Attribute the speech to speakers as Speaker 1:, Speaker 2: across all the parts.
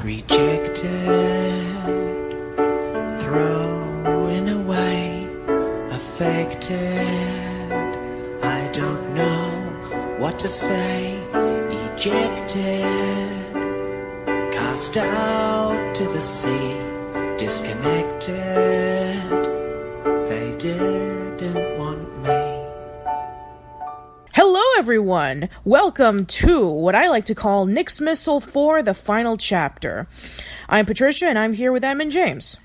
Speaker 1: Rejected, throwing away, affected. I don't know what to say. Ejected, cast out to the sea, disconnected. They didn't want me.
Speaker 2: Hello everyone! Welcome to what I like to call Nicksmissal for the final chapter. I'm Patricia and I'm here with Em and James.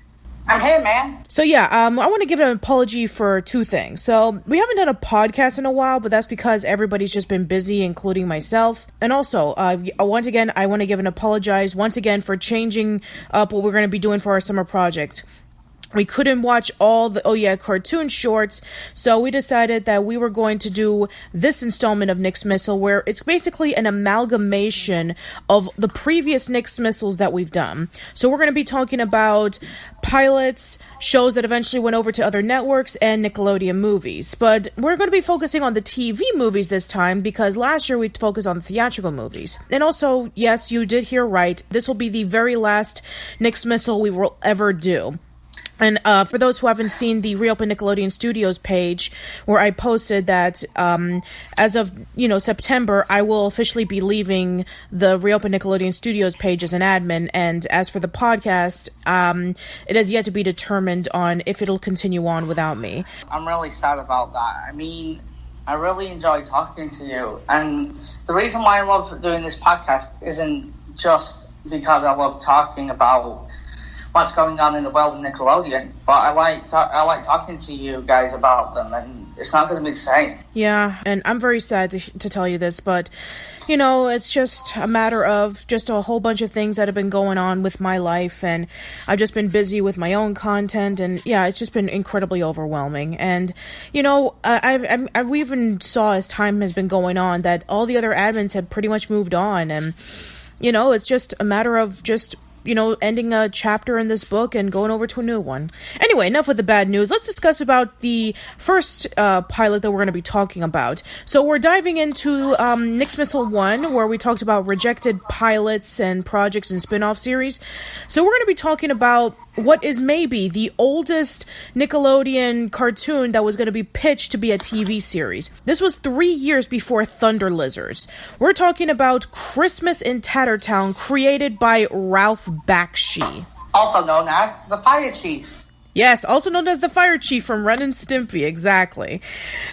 Speaker 3: I'm here, man.
Speaker 2: So I want to give an apology for two things. So we haven't done a podcast in a while, but that's because everybody's just been busy, including myself. And also, once again, I want to give an apologize once again for changing up what we're going to be doing for our summer project. We couldn't watch all the cartoon shorts, so we decided that we were going to do this installment of Nicksmissal, where it's basically an amalgamation of the previous Nicksmissals that we've done. So we're going to be talking about pilots, shows that eventually went over to other networks, and Nickelodeon movies. But we're going to be focusing on the TV movies this time, because last year we focused on the theatrical movies. And also, yes, you did hear right, this will be the very last Nicksmissal we will ever do. And for those who haven't seen the Reopen Nickelodeon Studios page, where I posted that as of September, I will officially be leaving the Reopen Nickelodeon Studios page as an admin. And as for the podcast, it has yet to be determined on if it'll continue on without me.
Speaker 3: I'm really sad about that. I mean, I really enjoy talking to you. And the reason why I love doing this podcast isn't just because I love talking about what's going on in the world of Nickelodeon, but I like talking to you guys about them, and it's not going to be the same.
Speaker 2: Yeah, and I'm very sad to tell you this, but it's just a matter of just a whole bunch of things that have been going on with my life, and I've just been busy with my own content, and it's just been incredibly overwhelming. And we even saw as time has been going on that all the other admins have pretty much moved on, and it's just a matter of just ending a chapter in this book and going over to a new one. Anyway, enough with the bad news. Let's discuss about the first pilot that we're going to be talking about. So we're diving into Nicksmissal 1, where we talked about rejected pilots and projects and spin-off series. So we're going to be talking about what is maybe the oldest Nickelodeon cartoon that was going to be pitched to be a TV series. This was 3 years before Thunder Lizards. We're talking about Christmas in Tattertown, created by Ralph Bakshi,
Speaker 3: also known as the Fire Chief.
Speaker 2: Yes, also known as the Fire Chief from Ren and Stimpy, exactly.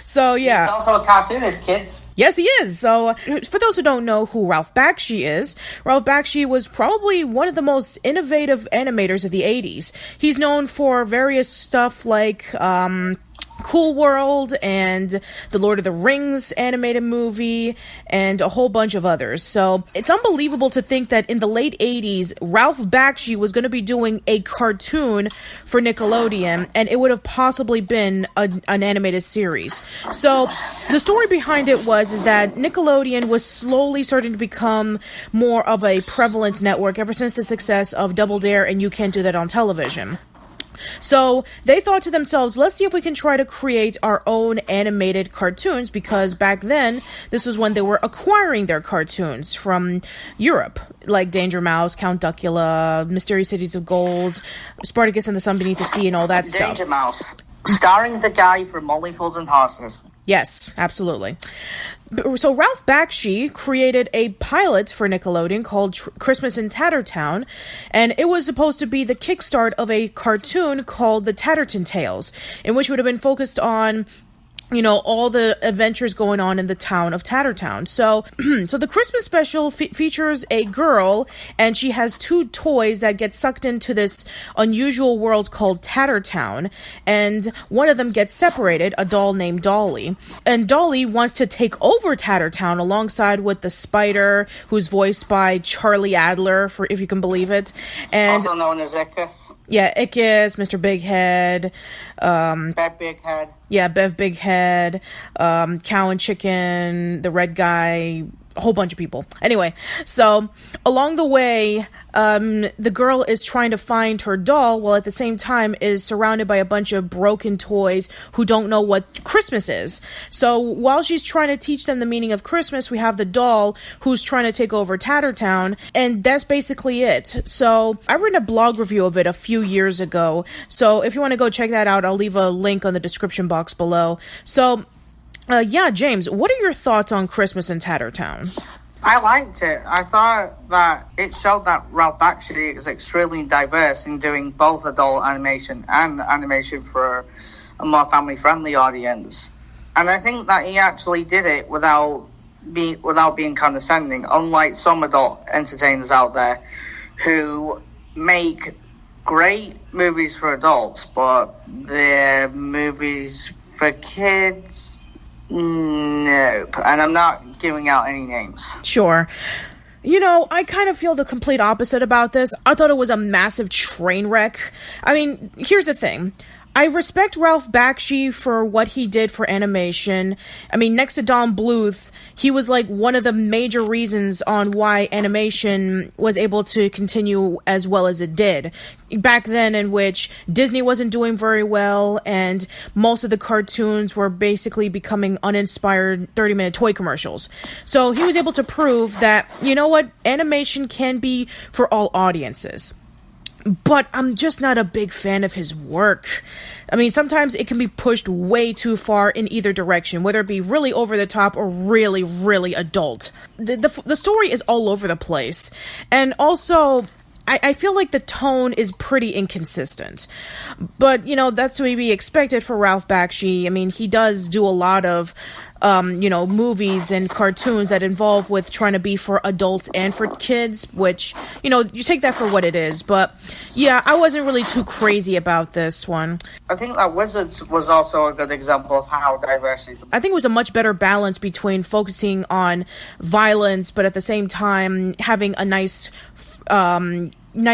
Speaker 2: So, yeah.
Speaker 3: He's also a cartoonist, kids.
Speaker 2: Yes, he is. So, for those who don't know who Ralph Bakshi is, Ralph Bakshi was probably one of the most innovative animators of the 80s. He's known for various stuff like, Cool World and the Lord of the Rings animated movie and a whole bunch of others. So it's unbelievable to think that in the late 80s, Ralph Bakshi was going to be doing a cartoon for Nickelodeon, and it would have possibly been an animated series. So the story behind it is that Nickelodeon was slowly starting to become more of a prevalent network ever since the success of Double Dare and You Can't Do That on Television. So they thought to themselves, let's see if we can try to create our own animated cartoons, because back then, this was when they were acquiring their cartoons from Europe, like Danger Mouse, Count Duckula, Mysterious Cities of Gold, Spartacus and the Sun Beneath the Sea, and all that stuff.
Speaker 3: Danger Mouse, starring the guy from Only Fools and Horses.
Speaker 2: Yes, absolutely. So Ralph Bakshi created a pilot for Nickelodeon called Christmas in Tattertown, and it was supposed to be the kickstart of a cartoon called The Tattertown Tales, in which would have been focused on all the adventures going on in the town of Tattertown. So, so the Christmas special features a girl, and she has two toys that get sucked into this unusual world called Tattertown, and one of them gets separated, a doll named Dolly. And Dolly wants to take over Tattertown alongside with the spider, who's voiced by Charlie Adler, if you can believe it. And
Speaker 3: also known as Ickis.
Speaker 2: Yeah, Ickis, Mr. Big Head.
Speaker 3: Bev Big Head.
Speaker 2: Yeah, Bev Big Head, Cow and Chicken, the red guy, a whole bunch of people. Anyway, so along the way, the girl is trying to find her doll while at the same time is surrounded by a bunch of broken toys who don't know what Christmas is. So while she's trying to teach them the meaning of Christmas, we have the doll who's trying to take over Tattertown, and that's basically it. So I read a blog review of it a few years ago, so if you want to go check that out, I'll leave a link on the description box below. So yeah, James, what are your thoughts on Christmas in Tattertown?
Speaker 3: I liked it. I thought that it showed that Ralph Bakshi is extremely diverse in doing both adult animation and animation for a more family-friendly audience. And I think that he actually did it without being condescending, unlike some adult entertainers out there who make great movies for adults, but they're movies for kids. Nope. And I'm not giving out any names.
Speaker 2: Sure. You know, I kind of feel the complete opposite about this. I thought it was a massive train wreck. I mean, here's the thing. I respect Ralph Bakshi for what he did for animation. I mean, next to Don Bluth, he was like one of the major reasons on why animation was able to continue as well as it did. Back then, in which Disney wasn't doing very well, and most of the cartoons were basically becoming uninspired 30-minute toy commercials. So he was able to prove that, you know what, animation can be for all audiences. But I'm just not a big fan of his work. I mean, sometimes it can be pushed way too far in either direction, whether it be really over the top or really, really adult. The story is all over the place. And also, I feel like the tone is pretty inconsistent. But, you know, that's to be expected for Ralph Bakshi. I mean, he does do a lot of, you know, movies and cartoons that involve with trying to be for adults and for kids, which, you know, you take that for what it is. But, yeah, I wasn't really too crazy about this one.
Speaker 3: I think that Wizards was also a good example of how diverse it is.
Speaker 2: I think it was a much better balance between focusing on violence, but at the same time having a nice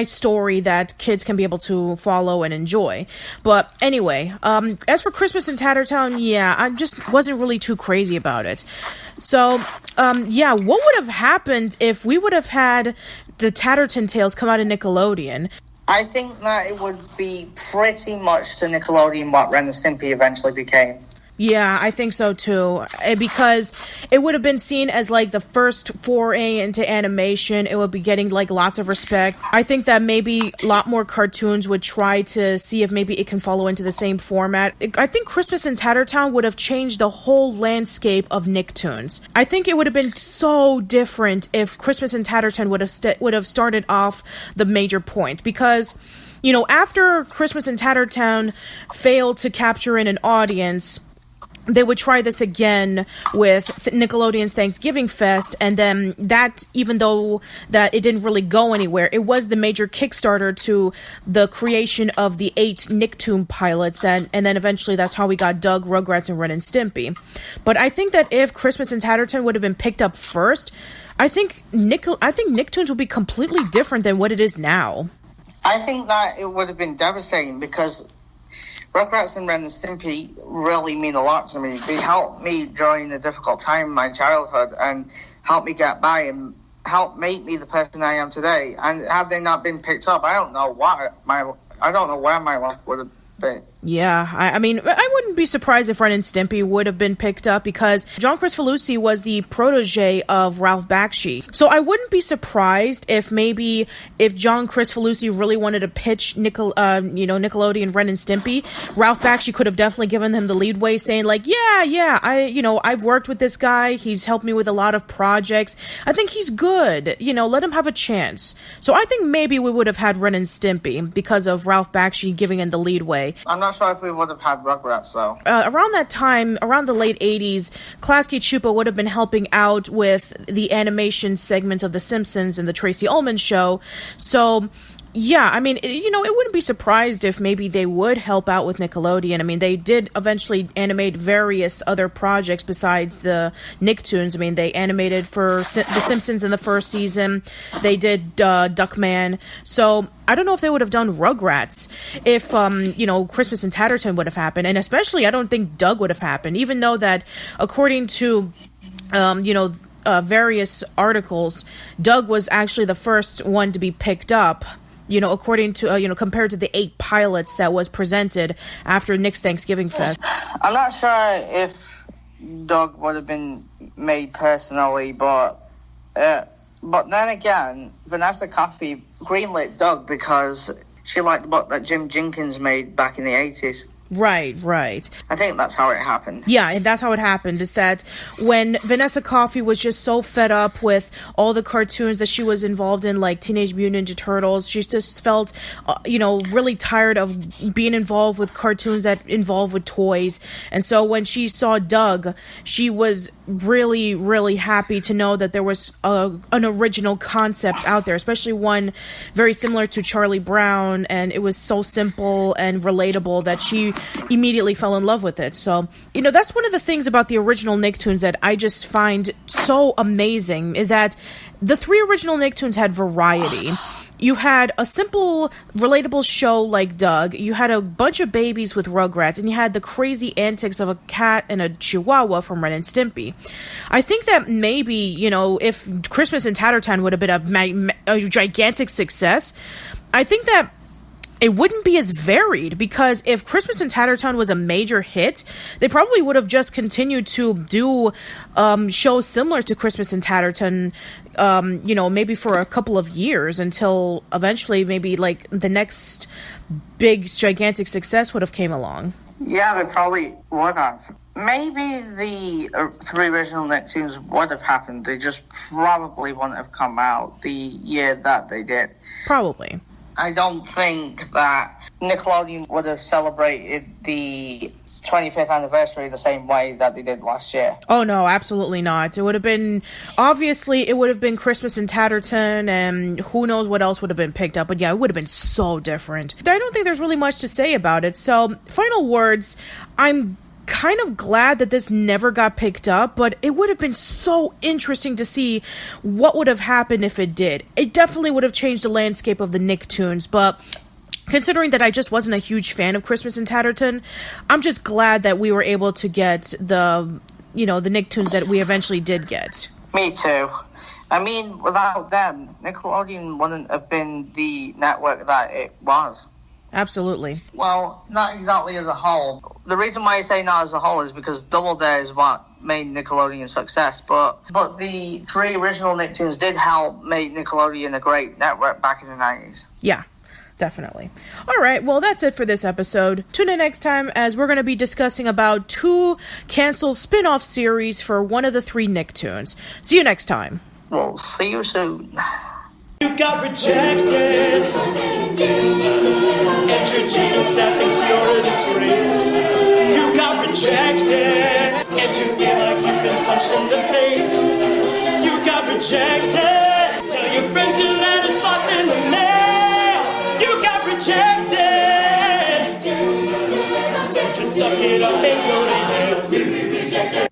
Speaker 2: story that kids can be able to follow and enjoy. But anyway, as for Christmas in Tattertown, yeah, I just wasn't really too crazy about it. So, yeah, what would have happened if we would have had the Tatterton Tales come out of Nickelodeon?
Speaker 3: I think that it would be pretty much to Nickelodeon what Ren and Stimpy eventually became.
Speaker 2: Yeah, I think so too, because it would have been seen as like the first foray into animation. It would be getting like lots of respect. I think that maybe a lot more cartoons would try to see if maybe it can follow into the same format. I think Christmas in Tattertown would have changed the whole landscape of Nicktoons. I think it would have been so different if Christmas in Tattertown would have started off the major point, because, you know, after Christmas in Tattertown failed to capture in an audience, they would try this again with Nickelodeon's Thanksgiving Fest, and then that, even though that it didn't really go anywhere, it was the major Kickstarter to the creation of the 8 Nicktoon pilots, and then eventually that's how we got Doug, Rugrats, and Ren and Stimpy. But I think that if Christmas in Tattertown would have been picked up first, I think Nicktoons would be completely different than what it is now.
Speaker 3: I think that it would have been devastating because Rugrats and Ren and Stimpy really mean a lot to me. They helped me during a difficult time in my childhood and helped me get by and helped make me the person I am today. And had they not been picked up, I don't know where my life would have been.
Speaker 2: Yeah, I mean, I wouldn't be surprised if Ren and Stimpy would have been picked up, because John Kricfalusi was the protege of Ralph Bakshi. So I wouldn't be surprised if John Kricfalusi really wanted to pitch Nickelodeon Ren and Stimpy, Ralph Bakshi could have definitely given him the leadway, saying like, I've worked with this guy. He's helped me with a lot of projects. I think he's good. Let him have a chance. So I think maybe we would have had Ren and Stimpy because of Ralph Bakshi giving him the leadway.
Speaker 3: I'm not sure if we would have had Rugrats, though.
Speaker 2: Around that time, around the late 80s, Klasky Csupo would have been helping out with the animation segments of The Simpsons and The Tracy Ullman Show. So, yeah, I mean, it wouldn't be surprised if maybe they would help out with Nickelodeon. I mean, they did eventually animate various other projects besides the Nicktoons. I mean, they animated for The Simpsons in the first season. They did Duckman. So I don't know if they would have done Rugrats if, Christmas in Tattertown would have happened. And especially, I don't think Doug would have happened, even though that, according to, various articles, Doug was actually the first one to be picked up, according to, compared to the 8 pilots that was presented after Nick's Thanksgiving Fest.
Speaker 3: I'm not sure if Doug would have been made personally, but then again, Vanessa Coffey greenlit Doug because she liked the book that Jim Jenkins made back in the 80s.
Speaker 2: Right.
Speaker 3: I think that's how it happened.
Speaker 2: Yeah, and that's how it happened, is that when Vanessa Coffey was just so fed up with all the cartoons that she was involved in, like Teenage Mutant Ninja Turtles, she just felt, really tired of being involved with cartoons that involve with toys. And so when she saw Doug, she was really, really happy to know that there was an original concept out there, especially one very similar to Charlie Brown, and it was so simple and relatable that she immediately fell in love with it. So, that's one of the things about the original Nicktoons that I just find so amazing, is that the 3 original Nicktoons had variety. You had a simple, relatable show like Doug, you had a bunch of babies with Rugrats, and you had the crazy antics of a cat and a chihuahua from Ren and Stimpy. I think that maybe, if Christmas in Tattertown would have been a gigantic success, I think that it wouldn't be as varied, because if Christmas in Tattertown was a major hit, they probably would have just continued to do shows similar to Christmas in Tattertown, maybe for a couple of years, until eventually maybe like the next big gigantic success would have came along.
Speaker 3: Yeah, they probably would have. Maybe the 3 original Nicktoons would have happened. They just probably wouldn't have come out the year that they did.
Speaker 2: Probably.
Speaker 3: I don't think that Nickelodeon would have celebrated the 25th anniversary the same way that they did last year.
Speaker 2: Oh, no, absolutely not. It would have been Christmas in Tattertown, and who knows what else would have been picked up. But yeah, it would have been so different. I don't think there's really much to say about it. So, final words, I'm kind of glad that this never got picked up, but it would have been so interesting to see what would have happened if it did. It definitely would have changed the landscape of the Nicktoons, but considering that I just wasn't a huge fan of Christmas in Tattertown, I'm just glad that we were able to get the Nicktoons that we eventually did get.
Speaker 3: Me too. I mean, without them, Nickelodeon wouldn't have been the network that it was.
Speaker 2: Absolutely.
Speaker 3: Well, not exactly as a whole. The reason why I say not as a whole is because Double Dare is what made Nickelodeon a success. But the 3 original Nicktoons did help make Nickelodeon a great network back in the 90s.
Speaker 2: Yeah, definitely. All right, well, that's it for this episode. Tune in next time, as we're going to be discussing about 2 canceled spin-off series for one of the 3 Nicktoons. See you next time.
Speaker 3: Well, see you soon.
Speaker 4: You got rejected, and your jeans that thinks you're a disgrace. You got rejected, and you feel like you've been punched in the face. You got rejected, tell your friends your letter's lost in the mail. You got rejected, so just suck it up and go to hell.